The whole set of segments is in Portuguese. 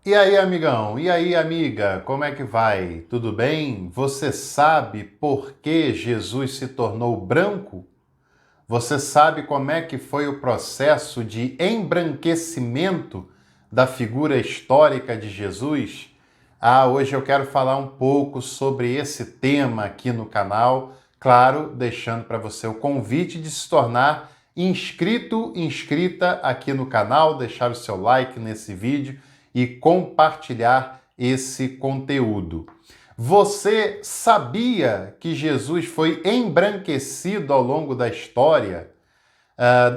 E aí, amigão? E aí, amiga? Como é que vai? Tudo bem? Você sabe por que Jesus se tornou branco? Você sabe como é que foi o processo de embranquecimento da figura histórica de Jesus? Hoje eu quero falar um pouco sobre esse tema aqui no canal, claro, deixando para você o convite de se tornar inscrito, inscrita aqui no canal, deixar o seu like nesse vídeo e compartilhar esse conteúdo. Você sabia que Jesus foi embranquecido ao longo da história?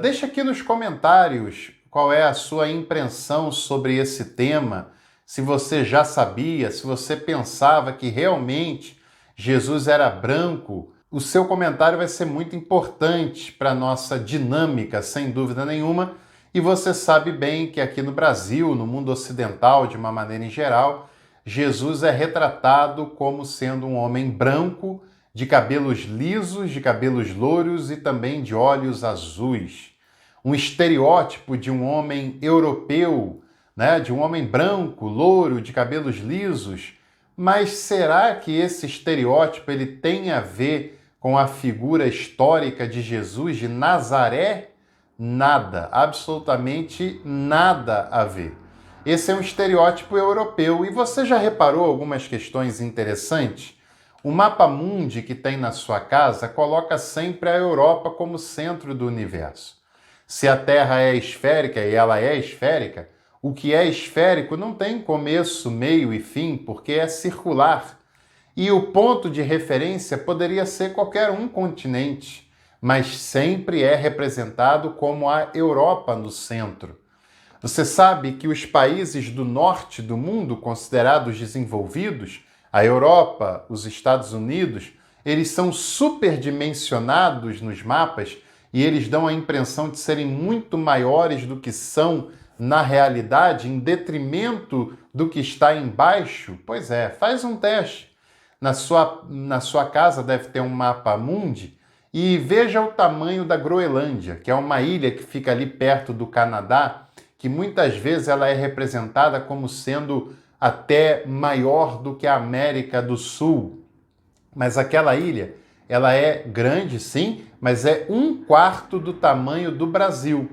Deixa aqui nos comentários qual é a sua impressão sobre esse tema. Se você já sabia, se você pensava que realmente Jesus era branco, o seu comentário vai ser muito importante para a nossa dinâmica, sem dúvida nenhuma. E você sabe bem que aqui no Brasil, no mundo ocidental, de uma maneira em geral, Jesus é retratado como sendo um homem branco, de cabelos lisos, de cabelos louros e também de olhos azuis. Um estereótipo de um homem europeu, né? De um homem branco, louro, de cabelos lisos. Mas será que esse estereótipo ele tem a ver com a figura histórica de Jesus de Nazaré? Nada, absolutamente nada a ver. Esse é um estereótipo europeu. E você já reparou algumas questões interessantes? O mapa mundi que tem na sua casa coloca sempre a Europa como centro do universo. Se a Terra é esférica, e ela é esférica, o que é esférico não tem começo, meio e fim, porque é circular. E o ponto de referência poderia ser qualquer um continente, mas sempre é representado como a Europa no centro. Você sabe que os países do norte do mundo, considerados desenvolvidos, a Europa, os Estados Unidos, eles são superdimensionados nos mapas e eles dão a impressão de serem muito maiores do que são na realidade, em detrimento do que está embaixo? Pois é, faz um teste. Na sua casa deve ter um mapa mundi e veja o tamanho da Groenlândia, que é uma ilha que fica ali perto do Canadá, que muitas vezes ela é representada como sendo até maior do que a América do Sul. Mas aquela ilha, ela é grande, sim, mas é 1/4 do tamanho do Brasil.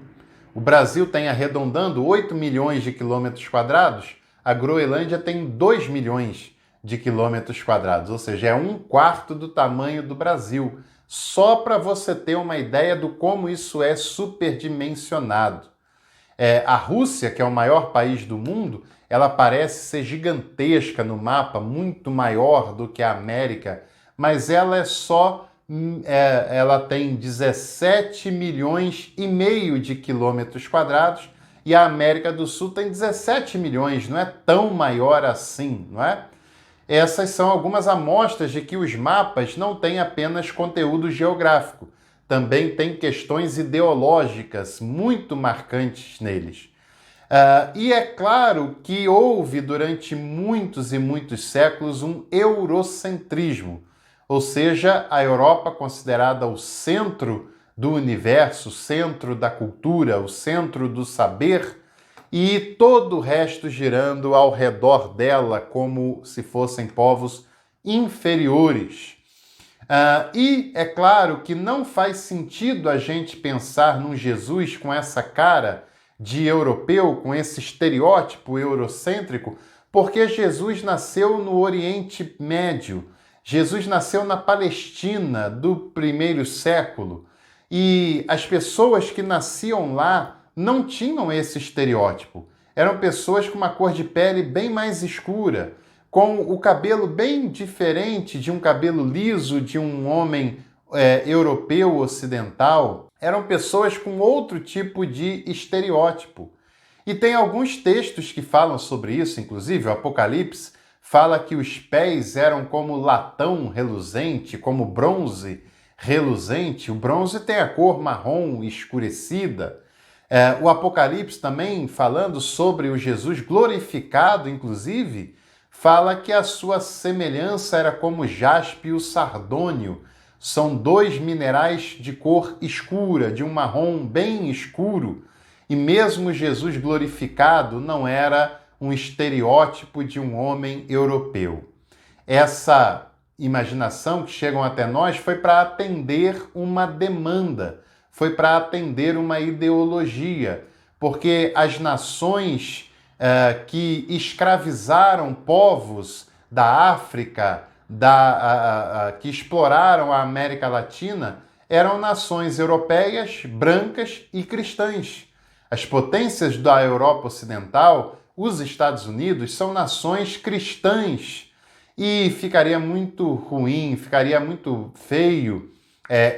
O Brasil tem, arredondando, 8 milhões de quilômetros quadrados, a Groenlândia tem 2 milhões de quilômetros quadrados, ou seja, é 1/4 do tamanho do Brasil. Só para você ter uma ideia do como isso é superdimensionado. A Rússia, que é o maior país do mundo, ela parece ser gigantesca no mapa, muito maior do que a América, mas ela ela tem 17 milhões e meio de quilômetros quadrados e a América do Sul tem 17 milhões, não é tão maior assim, não é? Essas são algumas amostras de que os mapas não têm apenas conteúdo geográfico, também tem questões ideológicas muito marcantes neles. E é claro que houve durante muitos e muitos séculos um eurocentrismo, ou seja, a Europa considerada o centro do universo, o centro da cultura, o centro do saber, e todo o resto girando ao redor dela como se fossem povos inferiores. E é claro que não faz sentido a gente pensar num Jesus com essa cara de europeu, com esse estereótipo eurocêntrico, porque Jesus nasceu no Oriente Médio, Jesus nasceu na Palestina do primeiro século, e as pessoas que nasciam lá não tinham esse estereótipo. Eram pessoas com uma cor de pele bem mais escura, com o cabelo bem diferente de um cabelo liso de um homem europeu ocidental. Eram pessoas com outro tipo de estereótipo. E tem alguns textos que falam sobre isso, inclusive o Apocalipse fala que os pés eram como latão reluzente, como bronze reluzente. O bronze tem a cor marrom escurecida. O Apocalipse também, falando sobre o Jesus glorificado, inclusive, fala que a sua semelhança era como jaspe e o sardônio. São dois minerais de cor escura, de um marrom bem escuro. E mesmo Jesus glorificado não era um estereótipo de um homem europeu. Essa imaginação que chegam até nós foi para atender uma demanda, foi para atender uma ideologia, porque as nações que escravizaram povos da África, que exploraram a América Latina, eram nações europeias, brancas e cristãs. As potências da Europa Ocidental, os Estados Unidos, são nações cristãs. E ficaria muito ruim, ficaria muito feio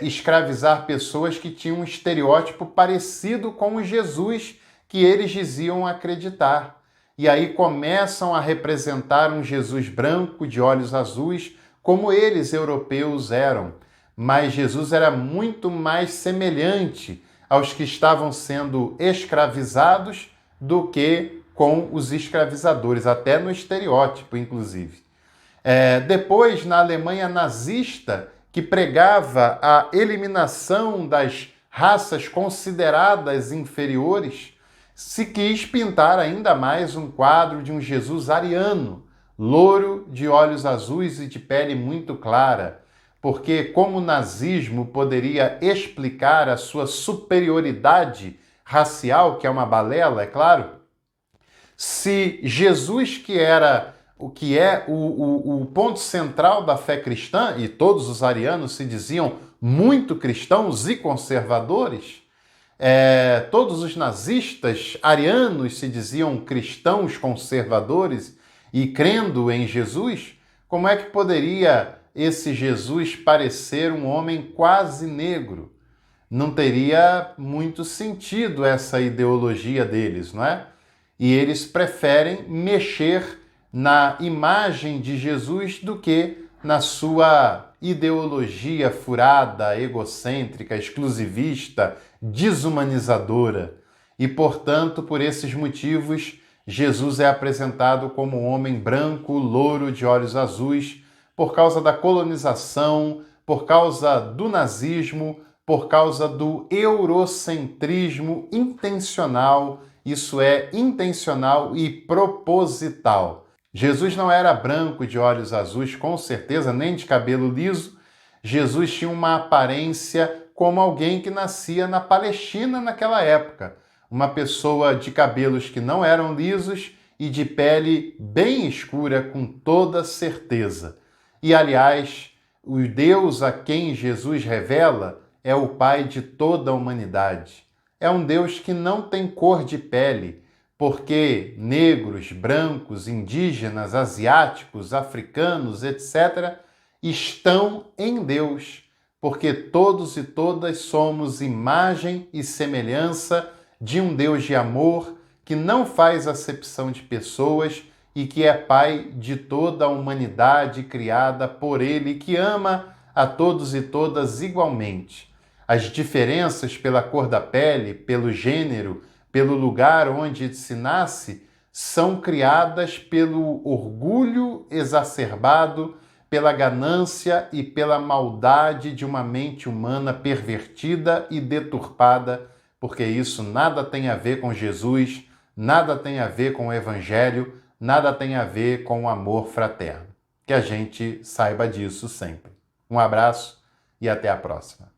escravizar pessoas que tinham um estereótipo parecido com o Jesus que eles diziam acreditar. E aí começam a representar um Jesus branco, de olhos azuis, como eles, europeus, eram. Mas Jesus era muito mais semelhante aos que estavam sendo escravizados do que com os escravizadores, até no estereótipo, inclusive. Depois, na Alemanha nazista, que pregava a eliminação das raças consideradas inferiores, se quis pintar ainda mais um quadro de um Jesus ariano, louro, de olhos azuis e de pele muito clara, porque como o nazismo poderia explicar a sua superioridade racial, que é uma balela, é claro, se Jesus, que era o que é o ponto central da fé cristã, e todos os arianos se diziam muito cristãos e conservadores, todos os nazistas arianos se diziam cristãos conservadores e crendo em Jesus, como é que poderia esse Jesus parecer um homem quase negro? Não teria muito sentido essa ideologia deles, não é? E eles preferem mexer na imagem de Jesus do que na sua ideologia furada, egocêntrica, exclusivista, desumanizadora. E, portanto, por esses motivos, Jesus é apresentado como um homem branco, louro, de olhos azuis, por causa da colonização, por causa do nazismo, por causa do eurocentrismo intencional. Isso é intencional e proposital. Jesus não era branco, de olhos azuis, com certeza, nem de cabelo liso. Jesus tinha uma aparência como alguém que nascia na Palestina naquela época. Uma pessoa de cabelos que não eram lisos e de pele bem escura, com toda certeza. E, aliás, o Deus a quem Jesus revela é o Pai de toda a humanidade. É um Deus que não tem cor de pele, porque negros, brancos, indígenas, asiáticos, africanos, etc., estão em Deus, porque todos e todas somos imagem e semelhança de um Deus de amor que não faz acepção de pessoas e que é Pai de toda a humanidade criada por Ele, que ama a todos e todas igualmente. As diferenças pela cor da pele, pelo gênero, pelo lugar onde se nasce, são criadas pelo orgulho exacerbado, pela ganância e pela maldade de uma mente humana pervertida e deturpada, porque isso nada tem a ver com Jesus, nada tem a ver com o Evangelho, nada tem a ver com o amor fraterno. Que a gente saiba disso sempre. Um abraço e até a próxima.